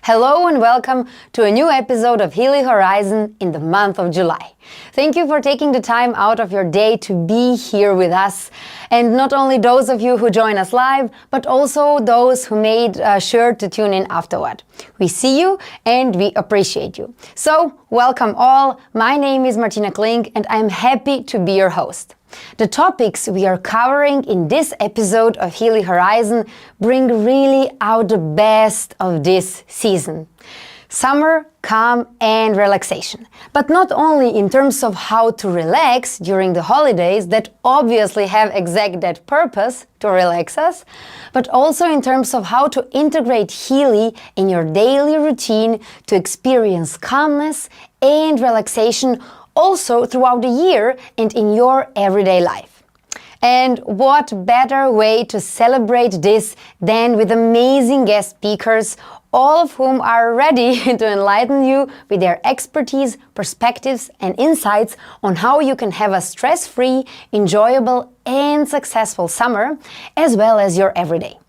Hello and welcome to a new episode of Healy Horizon in the month of July. Thank you for taking the time out of your day to be here with us. And not only those of you who join us live, but also those who made sure to tune in afterward. We see you and we appreciate you. So, welcome all. My name is Martina Kling and I'm happy to be your host. The topics we are covering in this episode of Healy Horizon bring really out the best of this season. Summer, calm and relaxation. But not only in terms of how to relax during the holidays that obviously have exact that purpose to relax us, but also in terms of how to integrate Healy in your daily routine to experience calmness and relaxation also throughout the year and in your everyday life. And what better way to celebrate this than with amazing guest speakers, all of whom are ready to enlighten you with their expertise, perspectives, and insights on how you can have a stress-free, enjoyable, and successful summer, as well as your everyday.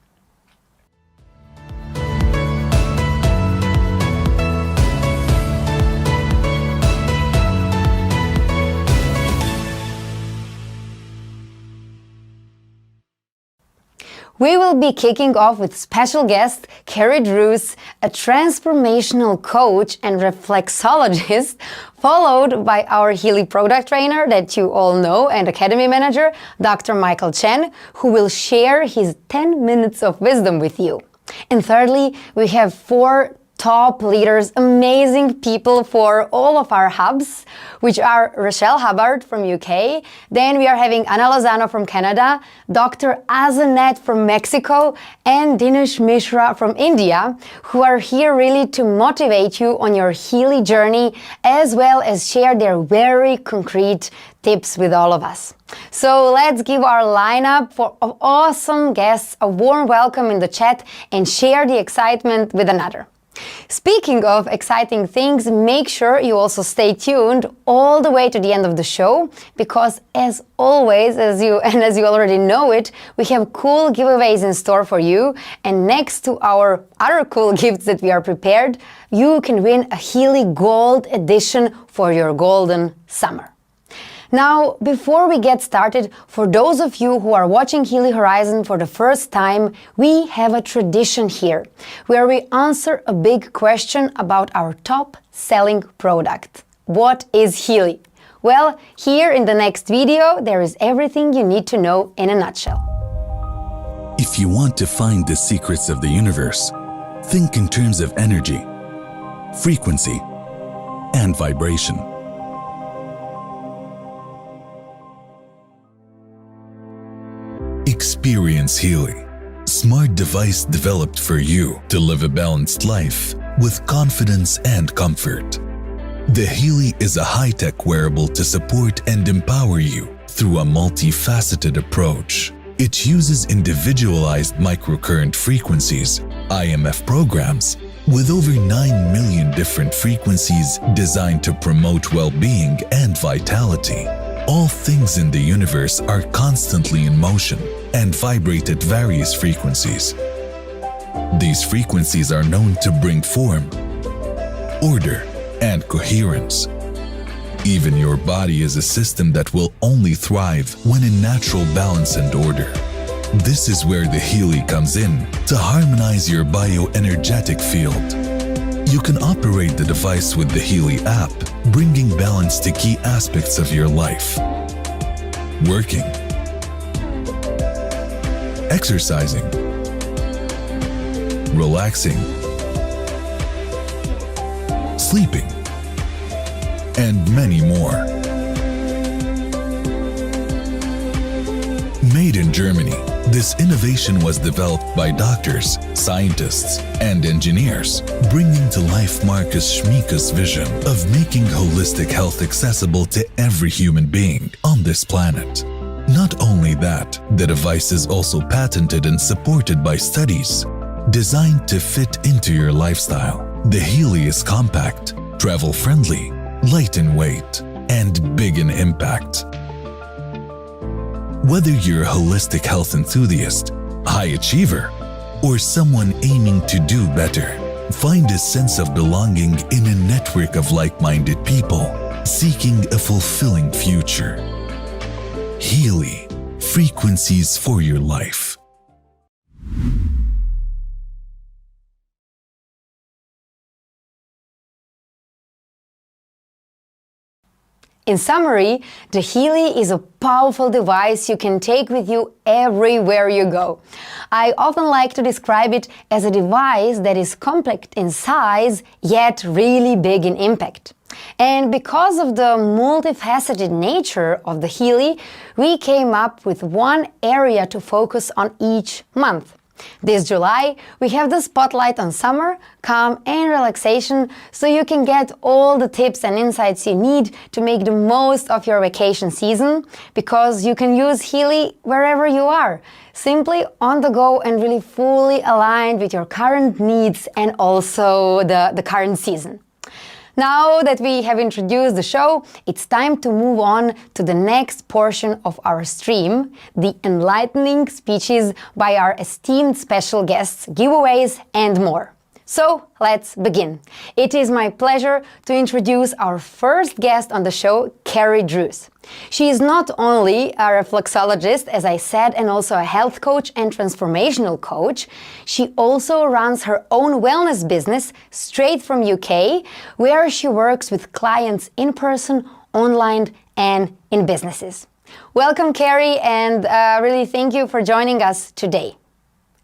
We will be kicking off with special guest Carrie Druce, a transformational coach and reflexologist, followed by our Healy product trainer that you all know and academy manager, Dr. Michael Chen, who will share his 10 minutes of wisdom with you. And thirdly, we have 4 top leaders, amazing people for all of our hubs, which are Rochelle Hubbard from UK, then we are having Anna Lozano from Canada, Dr. Azanet from Mexico, and Dinesh Mishra from India, who are here really to motivate you on your Healy journey, as well as share their very concrete tips with all of us. So let's give our lineup of awesome guests a warm welcome in the chat and share the excitement with another. Speaking of exciting things, make sure you also stay tuned all the way to the end of the show, because as always, as you already know it, we have cool giveaways in store for you. And next to our other cool gifts that we are prepared, you can win a Healy Gold edition for your golden summer. Now, before we get started, for those of you who are watching Healy Horizon for the first time, we have a tradition here, where we answer a big question about our top-selling product. What is Healy? Well, here in the next video, there is everything you need to know in a nutshell. If you want to find the secrets of the universe, think in terms of energy, frequency, and vibration. Experience Healy, smart device developed for you to live a balanced life with confidence and comfort. The Healy is a high-tech wearable to support and empower you through a multifaceted approach. It uses individualized microcurrent frequencies, IMF programs, with over 9 million different frequencies designed to promote well-being and vitality. All things in the universe are constantly in motion and vibrate at various frequencies. These frequencies are known to bring form, order, and coherence. Even your body is a system that will only thrive when in natural balance and order. This is where the Healy comes in to harmonize your bioenergetic field. You can operate the device with the Healy app, bringing balance to key aspects of your life. Working, exercising, relaxing, sleeping, and many more. Made in Germany, this innovation was developed by doctors, scientists, and engineers, bringing to life Marcus Schmieka's vision of making holistic health accessible to every human being on this planet. Not only that, the device is also patented and supported by studies designed to fit into your lifestyle. The Healy is compact, travel-friendly, light in weight, and big in impact. Whether you're a holistic health enthusiast, high achiever, or someone aiming to do better, Find a sense of belonging in a network of like-minded people seeking a fulfilling future. Healy, frequencies for your life. In summary, the Healy is a powerful device you can take with you everywhere you go. I often like to describe it as a device that is compact in size, yet really big in impact. And because of the multifaceted nature of the Healy, we came up with one area to focus on each month. This July, we have the spotlight on summer, calm and relaxation, so you can get all the tips and insights you need to make the most of your vacation season, because you can use Healy wherever you are, simply on the go and really fully aligned with your current needs and also the current season. Now that we have introduced the show, it's time to move on to the next portion of our stream, the enlightening speeches by our esteemed special guests, giveaways, and more. So let's begin. It is my pleasure to introduce our first guest on the show, Carrie Druce. She is not only a reflexologist, as I said, and also a health coach and transformational coach. She also runs her own wellness business straight from UK, where she works with clients in person, online, and in businesses. Welcome, Carrie, and really thank you for joining us today.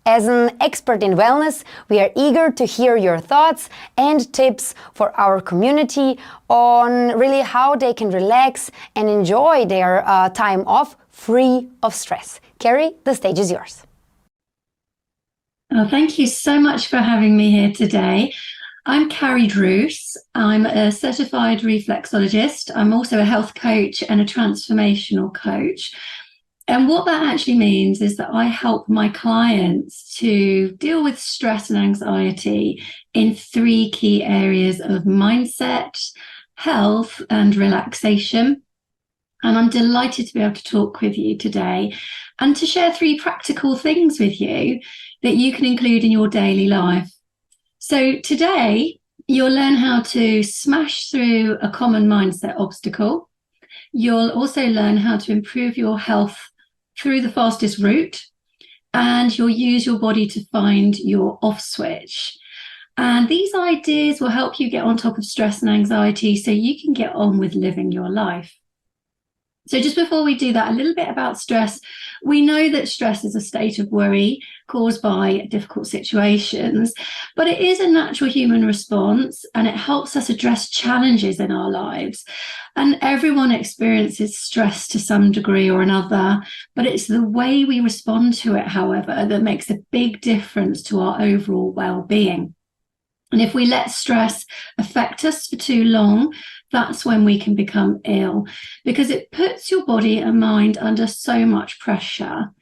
As an expert in wellness, we are eager to hear your thoughts and tips for our community on really how they can relax and enjoy their time off free of stress. Carrie, the stage is yours. Oh, thank you so much for having me here today. I'm Carrie Druce. I'm a certified reflexologist. I'm also a health coach and a transformational coach. And what that actually means is that I help my clients to deal with stress and anxiety in 3 key areas of mindset, health, and relaxation. And I'm delighted to be able to talk with you today and to share 3 practical things with you that you can include in your daily life. So today, you'll learn how to smash through a common mindset obstacle. You'll also learn how to improve your health through the fastest route, and you'll use your body to find your off switch. And these ideas will help you get on top of stress and anxiety so you can get on with living your life. So just before we do that, a little bit about stress. We know that stress is a state of worry caused by difficult situations, but it is a natural human response and it helps us address challenges in our lives. And everyone experiences stress to some degree or another, but it's the way we respond to it, however, that makes a big difference to our overall well-being. And if we let stress affect us for too long, that's when we can become ill, because it puts your body and mind under so much pressure.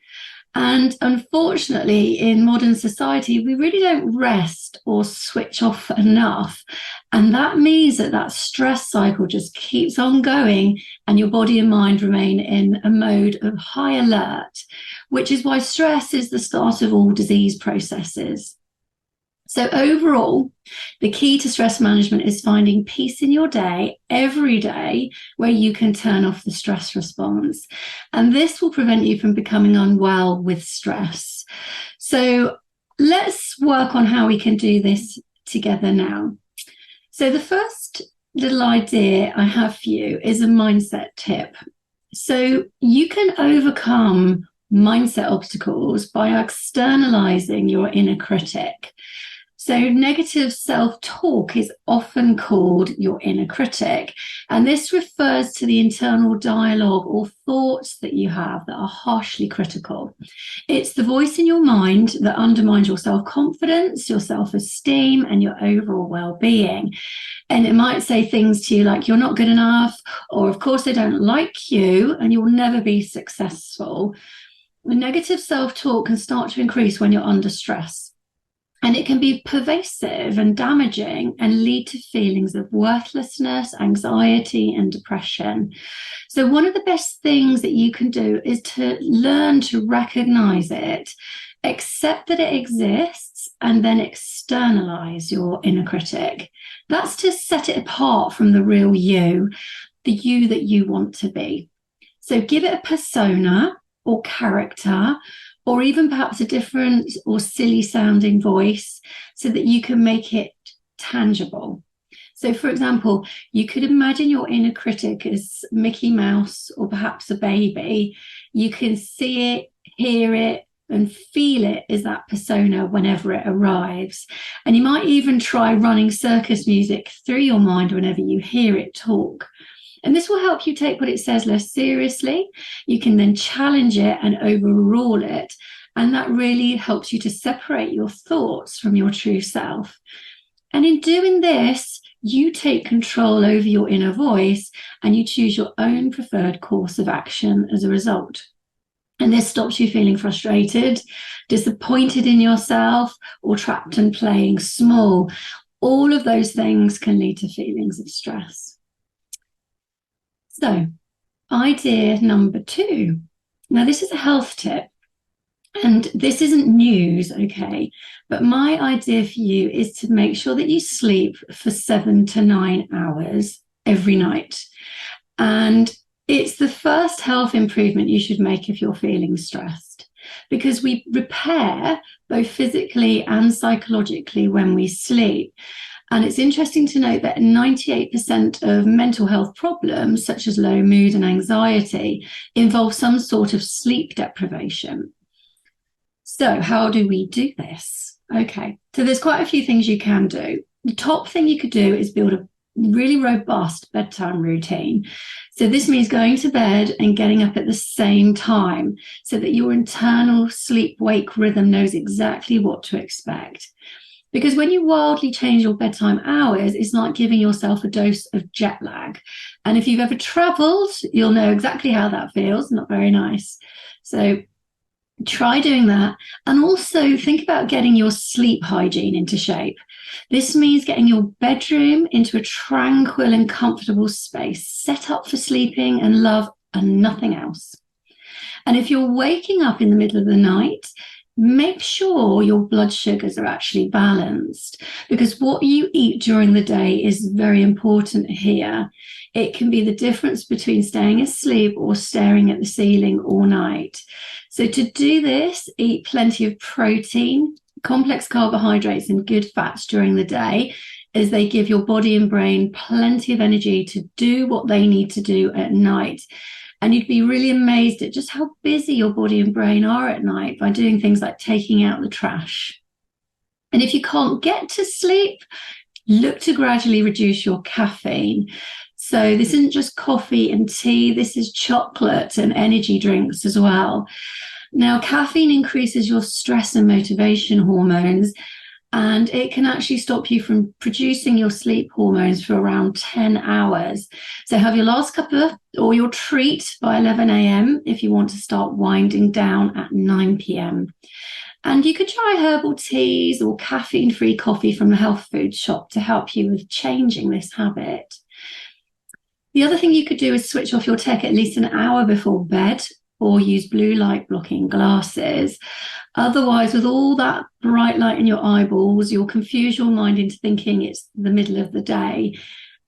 And unfortunately, in modern society, we really don't rest or switch off enough. And that means that stress cycle just keeps on going and your body and mind remain in a mode of high alert, which is why stress is the start of all disease processes. So overall, the key to stress management is finding peace in your day, every day, where you can turn off the stress response. And this will prevent you from becoming unwell with stress. So let's work on how we can do this together now. So the first little idea I have for you is a mindset tip. So you can overcome mindset obstacles by externalizing your inner critic. So negative self-talk is often called your inner critic, and this refers to the internal dialogue or thoughts that you have that are harshly critical. It's the voice in your mind that undermines your self-confidence, your self-esteem, and your overall well-being. And it might say things to you like, you're not good enough, or of course they don't like you, and you'll never be successful. The negative self-talk can start to increase when you're under stress. And it can be pervasive and damaging and lead to feelings of worthlessness, anxiety, and depression. So one of the best things that you can do is to learn to recognize it, accept that it exists, and then externalize your inner critic. That's to set it apart from the real you, the you that you want to be. So give it a persona or character, or even perhaps a different or silly sounding voice so that you can make it tangible. So, for example, you could imagine your inner critic as Mickey Mouse or perhaps a baby. You can see it, hear it, and feel it as that persona whenever it arrives. And you might even try running circus music through your mind whenever you hear it talk. And this will help you take what it says less seriously. You can then challenge it and overrule it. And that really helps you to separate your thoughts from your true self. And in doing this, you take control over your inner voice and you choose your own preferred course of action as a result. And this stops you feeling frustrated, disappointed in yourself, or trapped and playing small. All of those things can lead to feelings of stress. So, idea number 2. Now, this is a health tip. And this isn't news, okay? But my idea for you is to make sure that you sleep for 7 to 9 hours every night. And it's the first health improvement you should make if you're feeling stressed, because we repair both physically and psychologically when we sleep. And it's interesting to note that 98% of mental health problems, such as low mood and anxiety, involve some sort of sleep deprivation. So how do we do this? Okay, so there's quite a few things you can do. The top thing you could do is build a really robust bedtime routine. So this means going to bed and getting up at the same time so that your internal sleep-wake rhythm knows exactly what to expect. Because when you wildly change your bedtime hours, it's like giving yourself a dose of jet lag. And if you've ever traveled, you'll know exactly how that feels. Not very nice. So try doing that. And also think about getting your sleep hygiene into shape. This means getting your bedroom into a tranquil and comfortable space, set up for sleeping and love and nothing else. And if you're waking up in the middle of the night, make sure your blood sugars are actually balanced, because what you eat during the day is very important here. It can be the difference between staying asleep or staring at the ceiling all night. So to do this, eat plenty of protein, complex carbohydrates, and good fats during the day, as they give your body and brain plenty of energy to do what they need to do at night. And you'd be really amazed at just how busy your body and brain are at night by doing things like taking out the trash. And if you can't get to sleep, look to gradually reduce your caffeine. So this isn't just coffee and tea, this is chocolate and energy drinks as well. Now, caffeine increases your stress and motivation hormones, and it can actually stop you from producing your sleep hormones for around 10 hours. So have your last cup of or your treat by 11 a.m. if you want to start winding down at 9 p.m. And you could try herbal teas or caffeine-free coffee from the health food shop to help you with changing this habit. The other thing you could do is switch off your tech at least an hour before bed, or use blue light blocking glasses. Otherwise, with all that bright light in your eyeballs, you'll confuse your mind into thinking it's the middle of the day,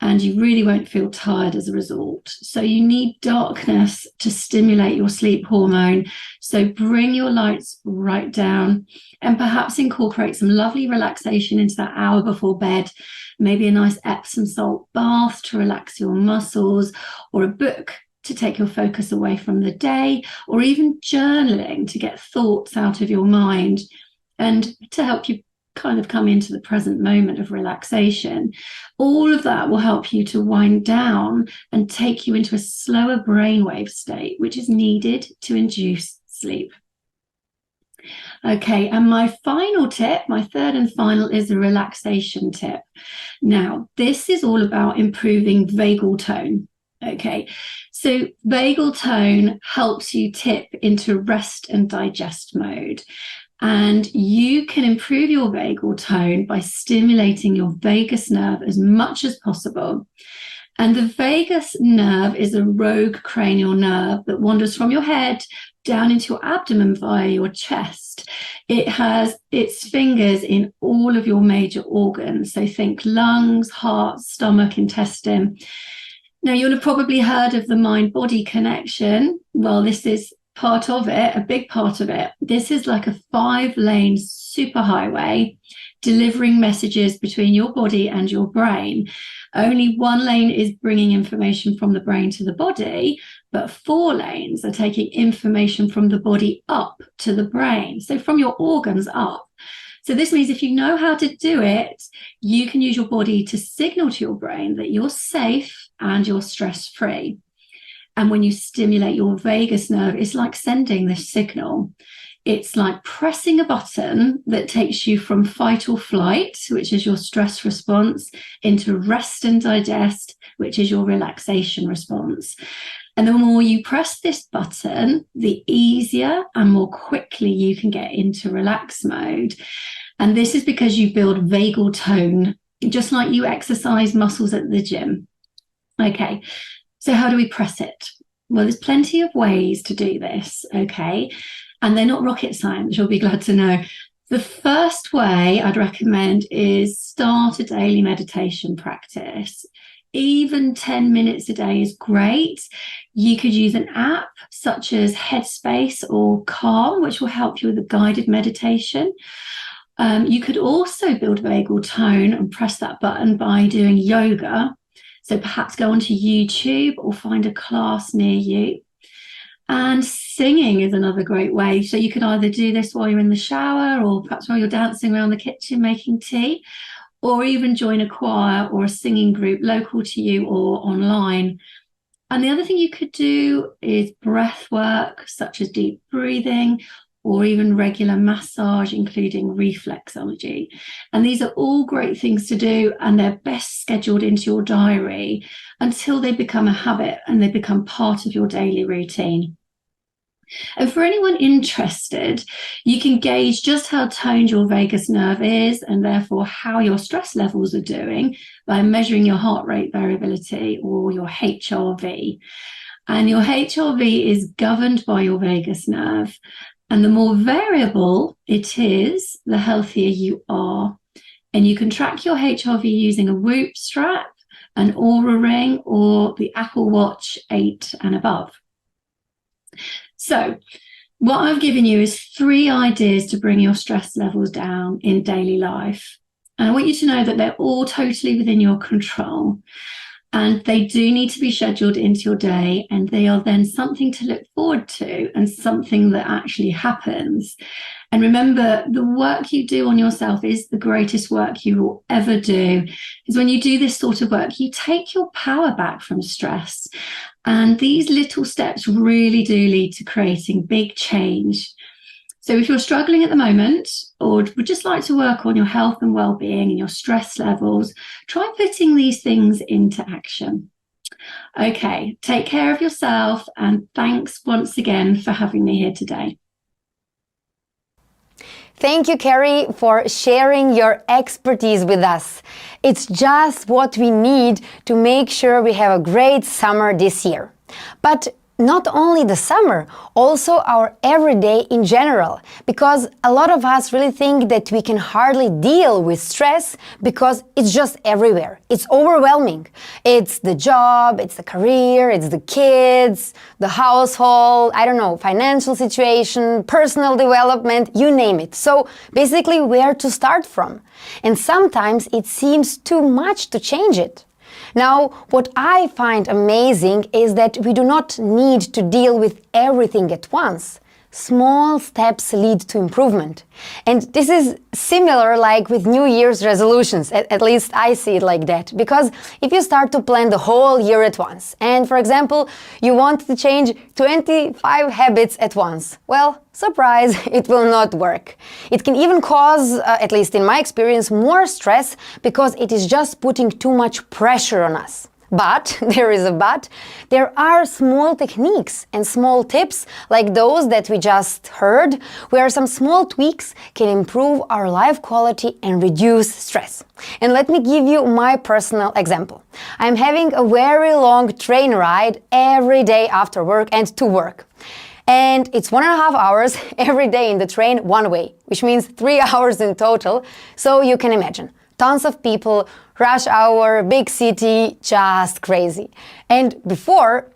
and you really won't feel tired as a result. So you need darkness to stimulate your sleep hormone. So bring your lights right down and perhaps incorporate some lovely relaxation into that hour before bed. Maybe a nice Epsom salt bath to relax your muscles, or a book to take your focus away from the day, or even journaling to get thoughts out of your mind and to help you kind of come into the present moment of relaxation. All of that will help you to wind down and take you into a slower brainwave state, which is needed to induce sleep. Okay, and my final tip, my third and final, is a relaxation tip. Now, this is all about improving vagal tone. Okay, so vagal tone helps you tip into rest and digest mode. And you can improve your vagal tone by stimulating your vagus nerve as much as possible. And the vagus nerve is a rogue cranial nerve that wanders from your head down into your abdomen via your chest. It has its fingers in all of your major organs. So think lungs, heart, stomach, intestine. Now, you'll have probably heard of the mind-body connection. Well, this is part of it, a big part of it. This is like a 5-lane superhighway delivering messages between your body and your brain. Only 1 lane is bringing information from the brain to the body, but 4 lanes are taking information from the body up to the brain. So from your organs up. So this means if you know how to do it, you can use your body to signal to your brain that you're safe and you're stress-free. And when you stimulate your vagus nerve, it's like sending this signal. It's like pressing a button that takes you from fight or flight, which is your stress response, into rest and digest, which is your relaxation response. And the more you press this button, the easier and more quickly you can get into relax mode. And this is because you build vagal tone, just like you exercise muscles at the gym. Okay, so how do we press it? Well, there's plenty of ways to do this, okay? And they're not rocket science, you'll be glad to know. The first way I'd recommend is start a daily meditation practice. Even 10 minutes a day is great. You could use an app such as Headspace or Calm, which will help you with a guided meditation. You could also build vagal tone and press that button by doing yoga. So perhaps go onto YouTube or find a class near you. And singing is another great way. So you could either do this while you're in the shower or perhaps while you're dancing around the kitchen making tea, or even join a choir or a singing group local to you or online. And the other thing you could do is breath work, such as deep breathing, or even regular massage, including reflexology. And these are all great things to do, and they're best scheduled into your diary until they become a habit and they become part of your daily routine. And for anyone interested, you can gauge just how toned your vagus nerve is and therefore how your stress levels are doing by measuring your heart rate variability, or your HRV. And your HRV is governed by your vagus nerve. And the more variable it is, the healthier you are. And you can track your HRV using a Whoop strap, an Oura ring, or the Apple Watch 8 and above. So what I've given you is 3 ideas to bring your stress levels down in daily life. And I want you to know that they're all totally within your control. And they do need to be scheduled into your day, and they are then something to look forward to and something that actually happens. And remember, the work you do on yourself is the greatest work you will ever do. Because when you do this sort of work, you take your power back from stress. And these little steps really do lead to creating big change. So if you're struggling at the moment, or would just like to work on your health and well-being and your stress levels, try putting these things into action. Okay, take care of yourself, and thanks once again for having me here today. Thank you, Carrie, for sharing your expertise with us. It's just what we need to make sure we have a great summer this year. But not only the summer, also our everyday in general, because a lot of us really think that we can hardly deal with stress because it's just everywhere. It's overwhelming. It's the job, it's the career, it's the kids, the household, I don't know, financial situation, personal development, you name it. So basically, where to start from? And sometimes it seems too much to change it. Now, what I find amazing is that we do not need to deal with everything at once. Small steps lead to improvement. And this is similar like with New Year's resolutions, at least I see it like that. Because if you start to plan the whole year at once, and for example, you want to change 25 habits at once, well, surprise, it will not work. It can even cause, at least in my experience, more stress because it is just putting too much pressure on us. But, there is a but, there are small techniques and small tips like those that we just heard, where some small tweaks can improve our life quality and reduce stress. And let me give you my personal example. I'm having a very long train ride every day after work and to work. And it's 1.5 hours every day in the train one way, which means 3 hours in total. So you can imagine, tons of people, rush hour, big city, just crazy. And before,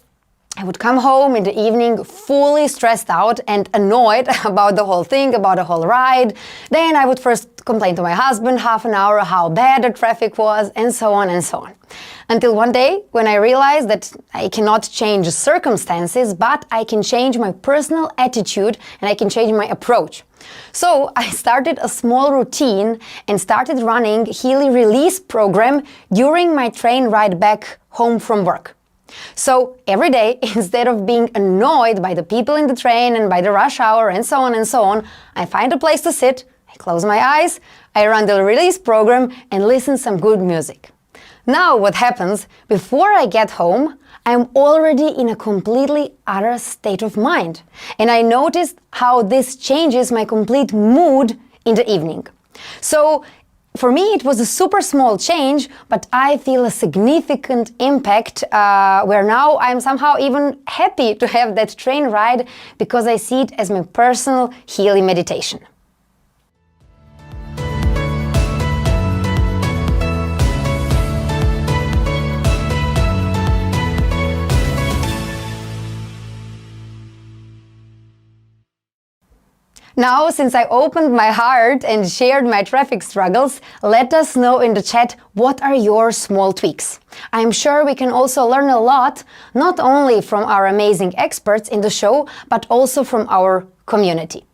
I would come home in the evening fully stressed out and annoyed about the whole thing, about the whole ride. Then I would first complain to my husband half an hour how bad the traffic was, and so on and so on. Until one day when I realized that I cannot change circumstances, but I can change my personal attitude and I can change my approach. So I started a small routine and started running Healy Release program during my train ride back home from work. So every day, instead of being annoyed by the people in the train and by the rush hour and so on, I find a place to sit, I close my eyes, I run the release program and listen some good music. Now what happens, before I get home, I'm already in a completely other state of mind. And I noticed how this changes my complete mood in the evening. So for me, it was a super small change, but I feel a significant impact where now I'm somehow even happy to have that train ride because I see it as my personal Healy meditation. Now, since I opened my heart and shared my traffic struggles, let us know in the chat what are your small tweaks. I'm sure we can also learn a lot, not only from our amazing experts in the show, but also from our community.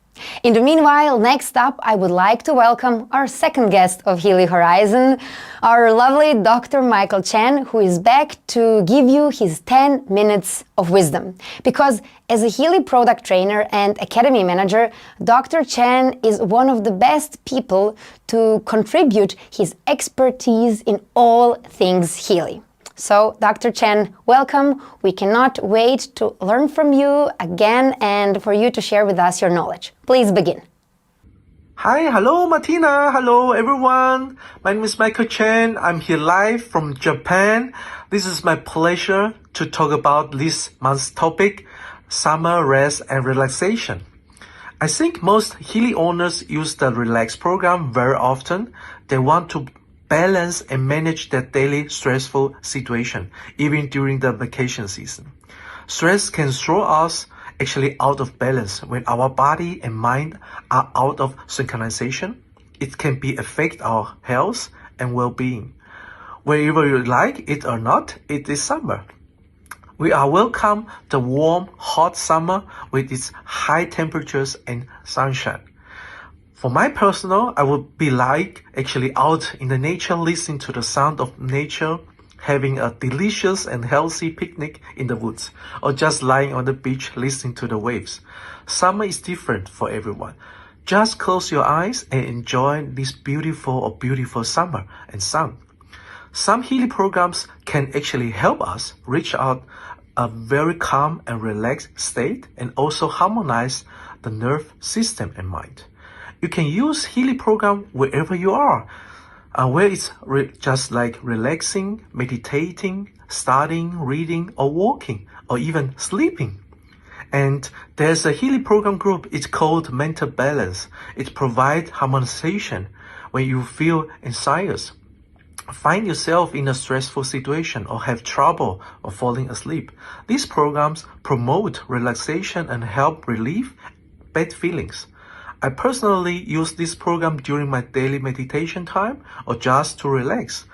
In the meanwhile, next up, I would like to welcome our second guest of Healy Horizon, our lovely Dr. Michael Chen, who is back to give you his 10 minutes of wisdom. Because as a Healy product trainer and academy manager, Dr. Chen is one of the best people to contribute his expertise in all things Healy. So, Dr. Chen, welcome. We cannot wait to learn from you again and for you to share with us your knowledge. Please begin. Hi, hello Martina, hello everyone. My name is Michael Chen. I'm here live from Japan. This is my pleasure to talk about this month's topic, summer rest and relaxation. I think most Healy owners use the Relax program very often. They want to balance and manage their daily stressful situation, even during the vacation season. Stress can throw us actually out of balance when our body and mind are out of synchronization. It can affect our health and well-being. Wherever you like it or not, it is summer. We are welcome the warm, hot summer with its high temperatures and sunshine. For my personal, I would be like actually out in the nature, listening to the sound of nature, having a delicious and healthy picnic in the woods, or just lying on the beach listening to the waves. Summer is different for everyone. Just close your eyes and enjoy this beautiful summer and sun. Some Healy programs can actually help us reach out a very calm and relaxed state and also harmonize the nerve system and mind. You can use Healy program wherever you are, where it's just like relaxing, meditating, studying, reading, or walking, or even sleeping. And there's a Healy program group, it's called Mental Balance. It provides harmonization when you feel anxious, find yourself in a stressful situation, or have trouble of falling asleep. These programs promote relaxation and help relieve bad feelings. I personally use this program during my daily meditation time or just to relax.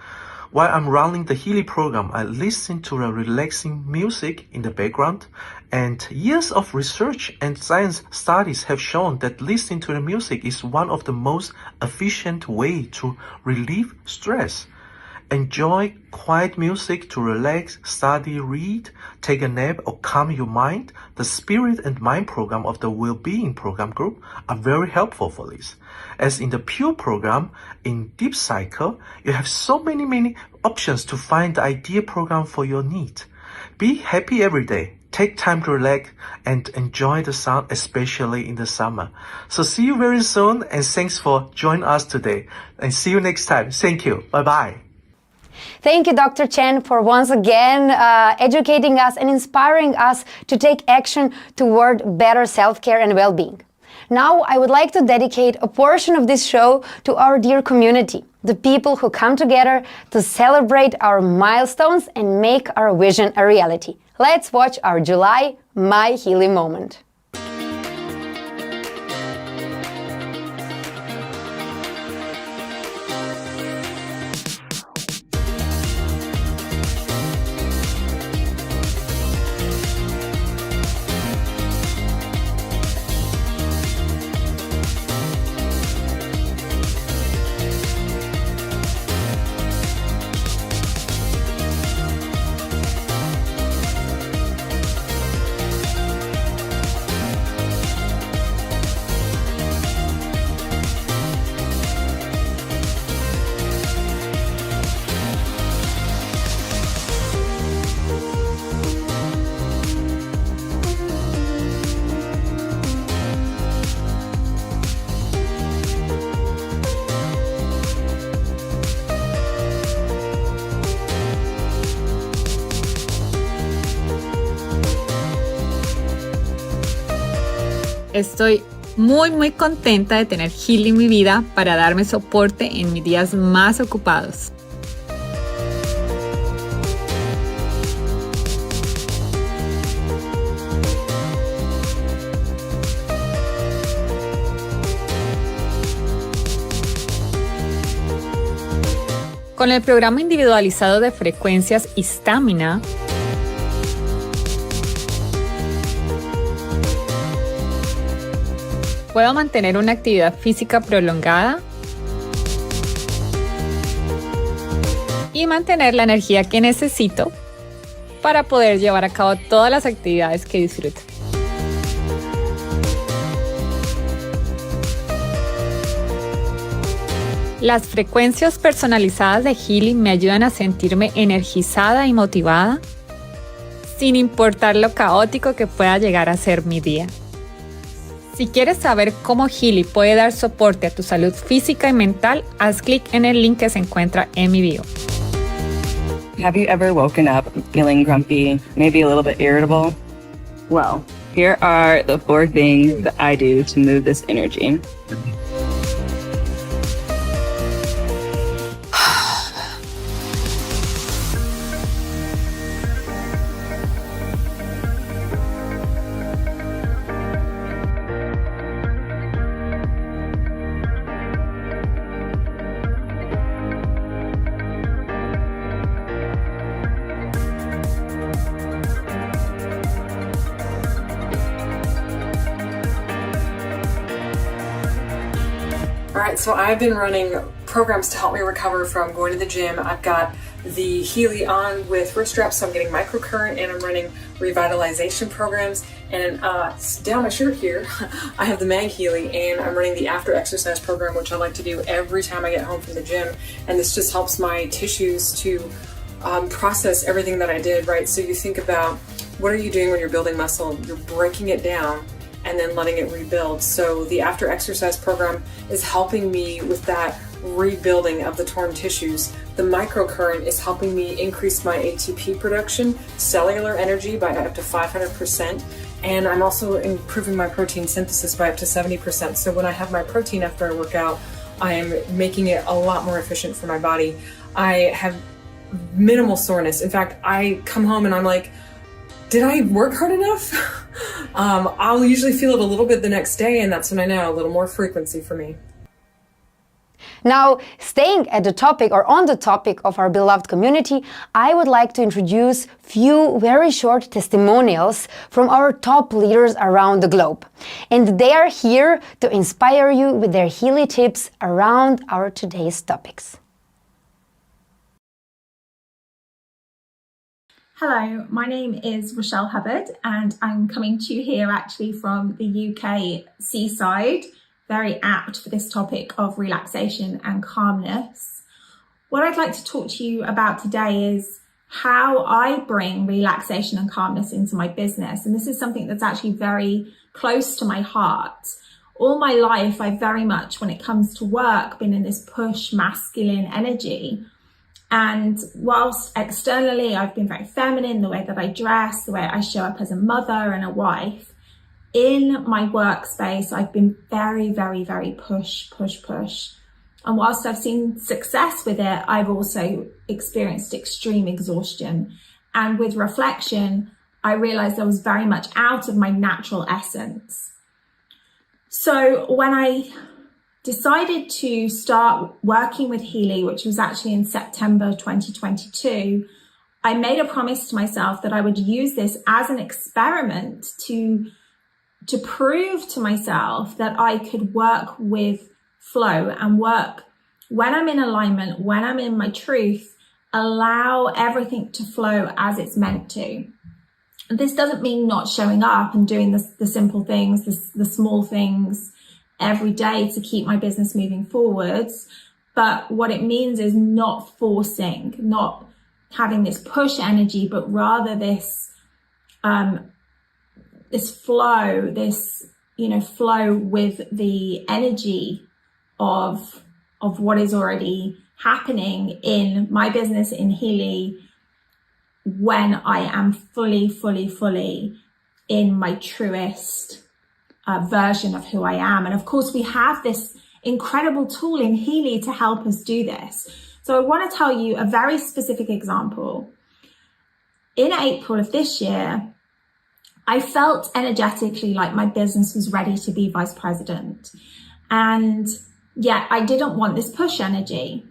While I'm running the Healy program, I listen to the relaxing music in the background, and years of research and science studies have shown that listening to the music is one of the most efficient way to relieve stress. Enjoy quiet music to relax, study, read, take a nap, or calm your mind. The Spirit and Mind program of the Well-Being program group are very helpful for this. As in the Pure program, in Deep Cycle, you have so many options to find the ideal program for your need. Be happy every day. Take time to relax and enjoy the sun, especially in the summer. So see you very soon, and thanks for joining us today. And see you next time. Thank you. Bye-bye. Thank you, Dr. Chen, for once again educating us and inspiring us to take action toward better self-care and well-being. Now, I would like to dedicate a portion of this show to our dear community, the people who come together to celebrate our milestones and make our vision a reality. Let's watch our July My Healy moment. Estoy muy contenta de tener Healy en mi vida para darme soporte en mis días más ocupados. Con el programa individualizado de frecuencias y estamina, puedo mantener una actividad física prolongada y mantener la energía que necesito para poder llevar a cabo todas las actividades que disfruto. Las frecuencias personalizadas de Healy me ayudan a sentirme energizada y motivada, sin importar lo caótico que pueda llegar a ser mi día. Si quieres saber cómo Healy puede dar soporte a tu salud física y mental, haz clic en el link que se encuentra en mi bio. Have you ever woken up feeling grumpy, maybe a little bit irritable? Well, here are the 4 things that I do to move this energy. Alright, so I've been running programs to help me recover from going to the gym. I've got the Healy on with wrist straps, so I'm getting microcurrent, and I'm running revitalization programs. And down my shirt here, I have the Mag Healy, and I'm running the after exercise program, which I like to do every time I get home from the gym. And this just helps my tissues to process everything that I did, right? So you think about, what are you doing when you're building muscle? You're breaking it down and then letting it rebuild. So the after exercise program is helping me with that rebuilding of the torn tissues. The microcurrent is helping me increase my ATP production, cellular energy by up to 500%, and I'm also improving my protein synthesis by up to 70%. So when I have my protein after I work out, I am making it a lot more efficient for my body. I have minimal soreness. In fact, I come home and I'm like, did I work hard enough? I'll usually feel it a little bit the next day, and that's when I know a little more frequency for me. Now, staying at the topic or on the topic of our beloved community, I would like to introduce few very short testimonials from our top leaders around the globe. And they are here to inspire you with their Healy tips around our today's topics. Hello, my name is Rochelle Hubbard and I'm coming to you here actually from the UK seaside, very apt for this topic of relaxation and calmness. What I'd like to talk to you about today is how I bring relaxation and calmness into my business. And this is something that's actually very close to my heart. All my life, I've very much, when it comes to work, been in this push masculine energy. And whilst externally I've been very feminine, the way that I dress, the way I show up as a mother and a wife, in my workspace, I've been very, very, very push. And whilst I've seen success with it, I've also experienced extreme exhaustion. And with reflection, I realized I was very much out of my natural essence. So when I decided to start working with Healy, which was actually in September 2022, I made a promise to myself that I would use this as an experiment to prove to myself that I could work with flow and work when I'm in alignment, when I'm in my truth, allow everything to flow as it's meant to. And this doesn't mean not showing up and doing the simple things, the small things every day to keep my business moving forwards. But what it means is not forcing, not having this push energy, but rather this flow, flow with the energy of what is already happening in my business in Healy when I am fully in my truest version of who I am. And of course, we have this incredible tool in Healy to help us do this. So I want to tell you a very specific example. In April of this year, I felt energetically like my business was ready to be vice president. And yet I didn't want this push energy.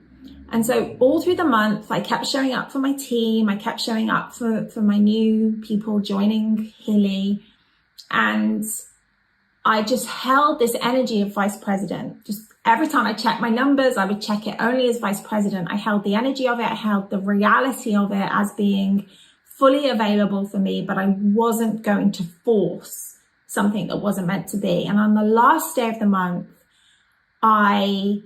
And so all through the month, I kept showing up for my team. I kept showing up for my new people joining Healy. And I just held this energy of vice president. Just every time I checked my numbers, I would check it only as vice president. I held the energy of it. I held the reality of it as being fully available for me, but I wasn't going to force something that wasn't meant to be. And on the last day of the month, I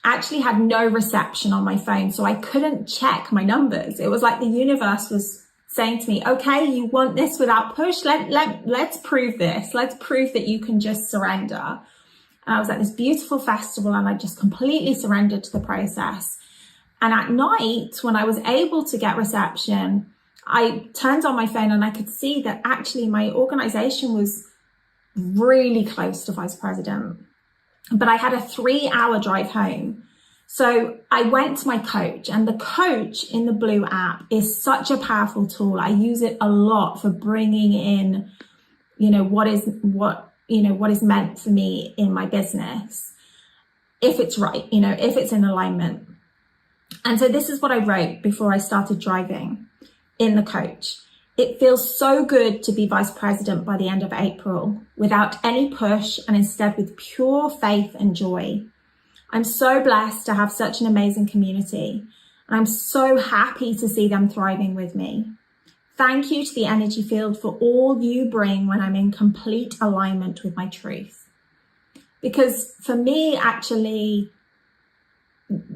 actually had no reception on my phone, so I couldn't check my numbers. It was like the universe was saying to me, okay, you want this without push? Let's prove this. Let's prove that you can just surrender. And I was at this beautiful festival and I just completely surrendered to the process. And at night, when I was able to get reception, I turned on my phone and I could see that actually my organization was really close to vice president. But I had a 3-hour drive home. So I went to my coach, and the coach in the Blue app is such a powerful tool. I use it a lot for bringing in, what is meant for me in my business. If it's right, if it's in alignment. And so this is what I wrote before I started driving in the coach. It feels so good to be vice president by the end of April without any push and instead with pure faith and joy. I'm so blessed to have such an amazing community. And I'm so happy to see them thriving with me. Thank you to the energy field for all you bring when I'm in complete alignment with my truth. Because for me, actually,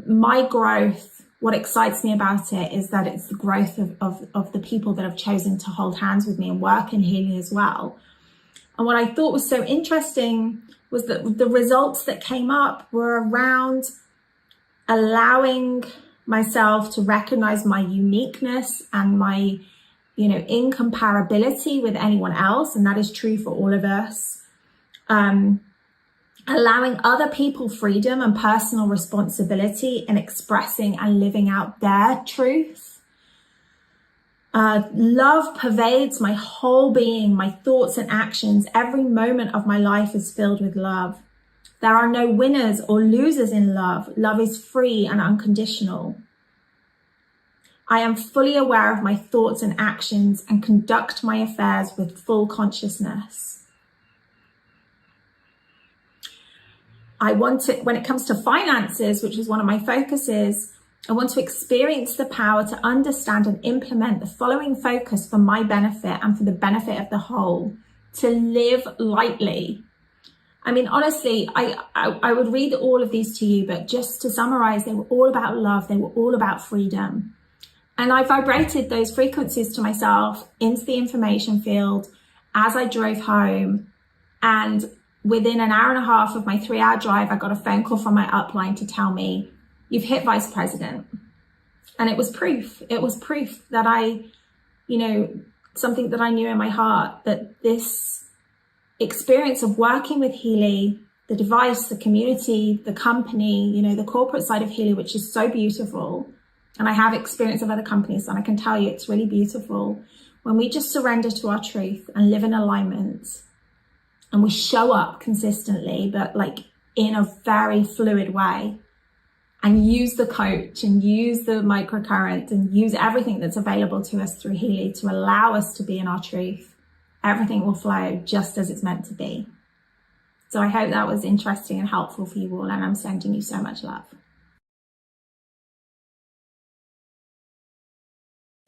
my growth, what excites me about it is that it's the growth of the people that have chosen to hold hands with me and work in Healy as well. And what I thought was so interesting was that the results that came up were around allowing myself to recognize my uniqueness and my, incomparability with anyone else. And that is true for all of us. Allowing other people freedom and personal responsibility in expressing and living out their truth. Love pervades my whole being, my thoughts and actions. Every moment of my life is filled with love. There are no winners or losers in love. Love is free and unconditional. I am fully aware of my thoughts and actions and conduct my affairs with full consciousness. When it comes to finances, which is one of my focuses, I want to experience the power to understand and implement the following focus for my benefit and for the benefit of the whole: to live lightly. I mean, honestly, I would read all of these to you, but just to summarize, they were all about love. They were all about freedom. And I vibrated those frequencies to myself into the information field as I drove home. And within an hour and a half of my 3-hour drive, I got a phone call from my upline to tell me, you've hit vice president. And it was proof. It was proof that something that I knew in my heart, that this experience of working with Healy, the device, the community, the company, the corporate side of Healy, which is so beautiful. And I have experience of other companies, and I can tell you it's really beautiful. When we just surrender to our truth and live in alignment, and we show up consistently, but in a very fluid way, and use the coach and use the microcurrent and use everything that's available to us through Healy to allow us to be in our truth, everything will flow just as it's meant to be. So I hope that was interesting and helpful for you all, and I'm sending you so much love.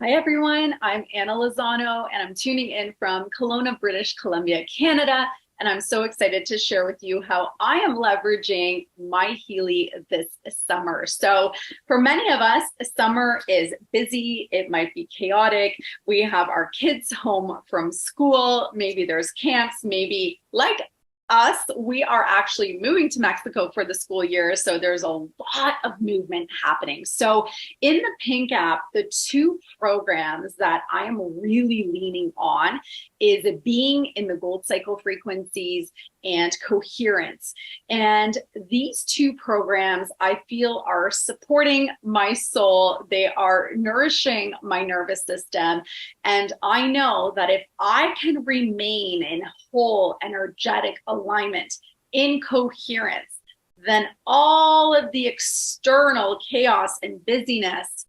Hi everyone, I'm Anna Lozano and I'm tuning in from Kelowna, British Columbia, Canada. And I'm so excited to share with you how I am leveraging my Healy this summer. So for many of us, summer is busy. It might be chaotic. We have our kids home from school. Maybe there's camps, maybe like us, we are actually moving to Mexico for the school year. So there's a lot of movement happening. So in the Pink app, the two programs that I am really leaning on is being in the gold cycle frequencies and coherence. And these two programs I feel are supporting my soul. They are nourishing my nervous system. And I know that if I can remain in whole, energetic alignment, in coherence, then all of the external chaos and busyness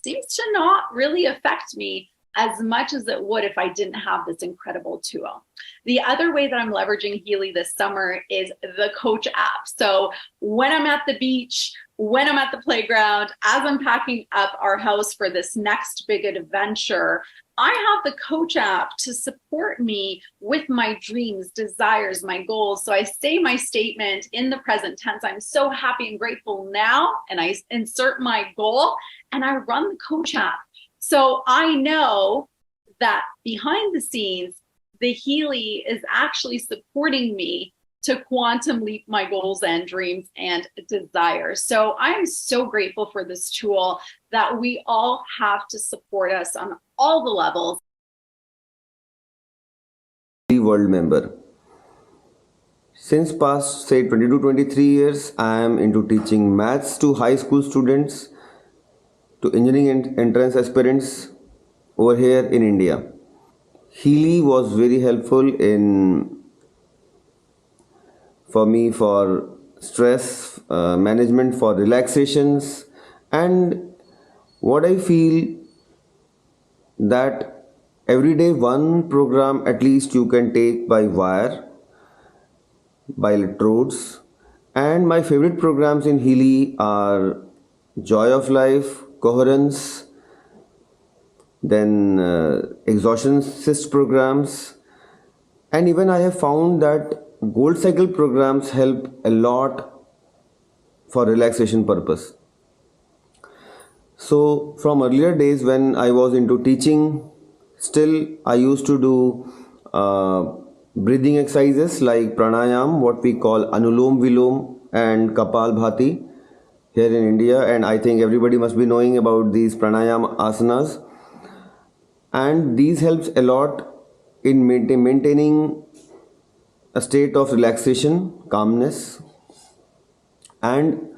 seems to not really affect me as much as it would if I didn't have this incredible tool. The other way that I'm leveraging Healy this summer is the coach app. So when I'm at the beach, when I'm at the playground, as I'm packing up our house for this next big adventure, I have the coach app to support me with my dreams, desires, my goals. So I say my statement in the present tense, I'm so happy and grateful now, and I insert my goal and I run the coach app. So I know that behind the scenes, the Healy is actually supporting me to quantum leap my goals and dreams and desires. So I'm so grateful for this tool that we all have to support us on all the levels. Healy World member. Since past 22-23 years, I am into teaching maths to high school students, to engineering entrance aspirants over here in India. Healy was very helpful for me for stress management, for relaxations, and what I feel that every day one program at least you can take by wire, by electrodes. And my favorite programs in Healy are Joy of Life, Coherence, then exhaustion cyst programs, and even I have found that gold cycle programs help a lot for relaxation purpose. So from earlier days when I was into teaching, still I used to do breathing exercises like pranayam, what we call Anulom Vilom and Kapalbhati here in India, and I think everybody must be knowing about these pranayam asanas, and these helps a lot in maintaining a state of relaxation, calmness. And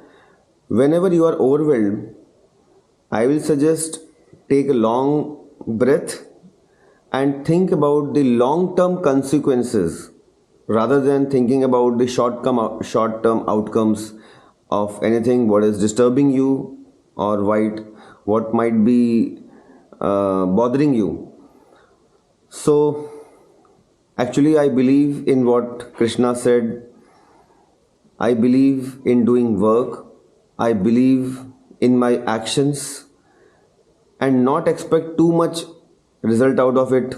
whenever you are overwhelmed, I will suggest take a long breath and think about the long-term consequences rather than thinking about the short-term outcomes of anything what is disturbing you or what might be bothering you. So actually I believe in what Krishna said. I believe in doing work. I believe in my actions and not expect too much result out of it.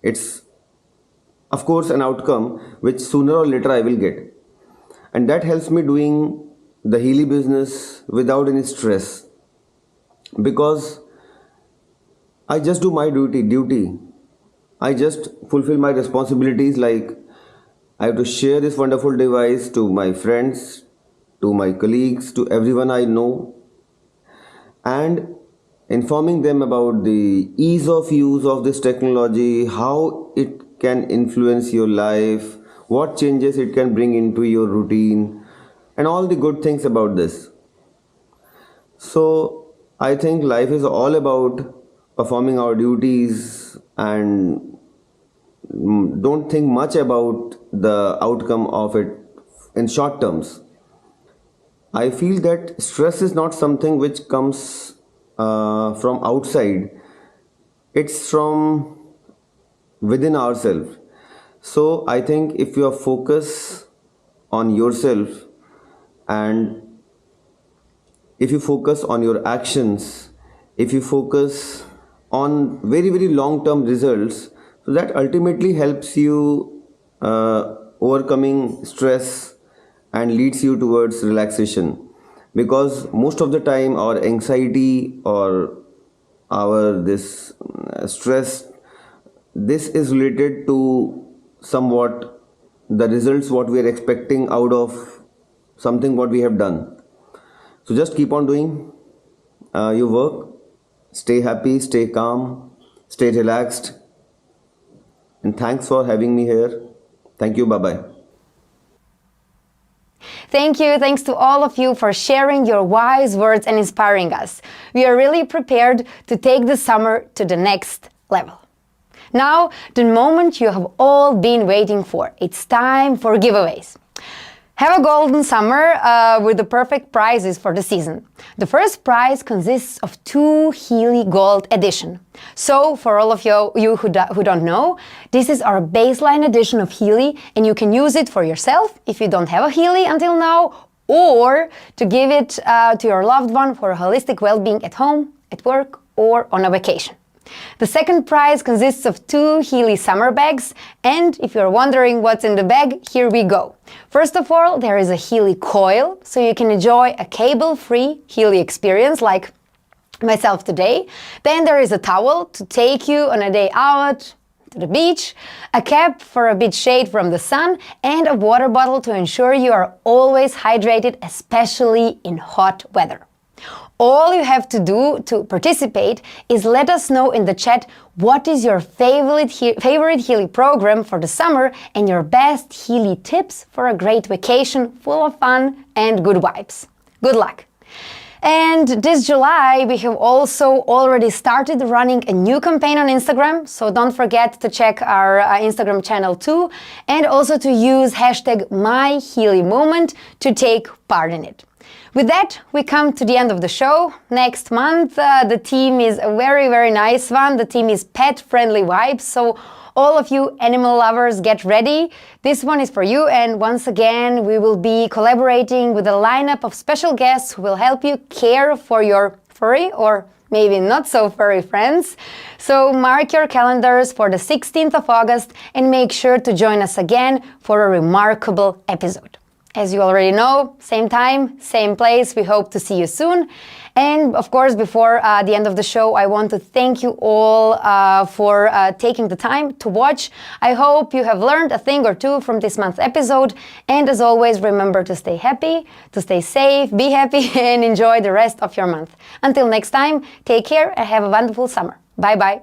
It's of course an outcome which sooner or later I will get, and that helps me doing the Healy business without any stress, because I just do my duty. I just fulfill my responsibilities, like I have to share this wonderful device to my friends, to my colleagues, to everyone I know. and informing them about the ease of use of this technology, how it can influence your life, what changes it can bring into your routine, and all the good things about this. So I think life is all about performing our duties and don't think much about the outcome of it in short terms. I feel that stress is not something which comes from outside. It's from within ourselves. So I think if you are focused on yourself and if you focus on your actions, if you focus on very, very long-term results, so that ultimately helps you overcoming stress and leads you towards relaxation. Because most of the time our anxiety or our this stress, this is related to somewhat the results what we are expecting out of something what we have done. So just keep on doing your work, stay happy, stay calm, stay relaxed, and thanks for having me here. Thank you, bye-bye. Thank you. Thanks to all of you for sharing your wise words and inspiring us. We are really prepared to take the summer to the next level. Now, the moment you have all been waiting for. It's time for giveaways. Have a golden summer with the perfect prizes for the season. The first prize consists of 2 Healy Gold edition. So, for all of you who don't know, this is our baseline edition of Healy, and you can use it for yourself if you don't have a Healy until now, or to give it to your loved one for holistic well-being at home, at work, or on a vacation. The second prize consists of 2 Healy summer bags, and if you're wondering what's in the bag, here we go. First of all, there is a Healy coil, so you can enjoy a cable-free Healy experience like myself today. Then there is a towel to take you on a day out to the beach, a cap for a bit shade from the sun, and a water bottle to ensure you are always hydrated, especially in hot weather. All you have to do to participate is let us know in the chat what is your favorite Healy program for the summer and your best Healy tips for a great vacation full of fun and good vibes. Good luck! And this July, we have also already started running a new campaign on Instagram, so don't forget to check our Instagram channel too, and also to use hashtag #MyHealyMoment to take part in it. With that, we come to the end of the show. Next month, the theme is a very, very nice one. The theme is pet-friendly vibes, so all of you animal lovers, get ready. This one is for you, and once again, we will be collaborating with a lineup of special guests who will help you care for your furry or maybe not so furry friends. So mark your calendars for the 16th of August and make sure to join us again for a remarkable episode. As you already know, same time, same place, we hope to see you soon. And of course, before the end of the show, I want to thank you all for taking the time to watch. I hope you have learned a thing or two from this month's episode. And as always, remember to stay happy, to stay safe, be happy, and enjoy the rest of your month. Until next time, take care and have a wonderful summer. Bye-bye.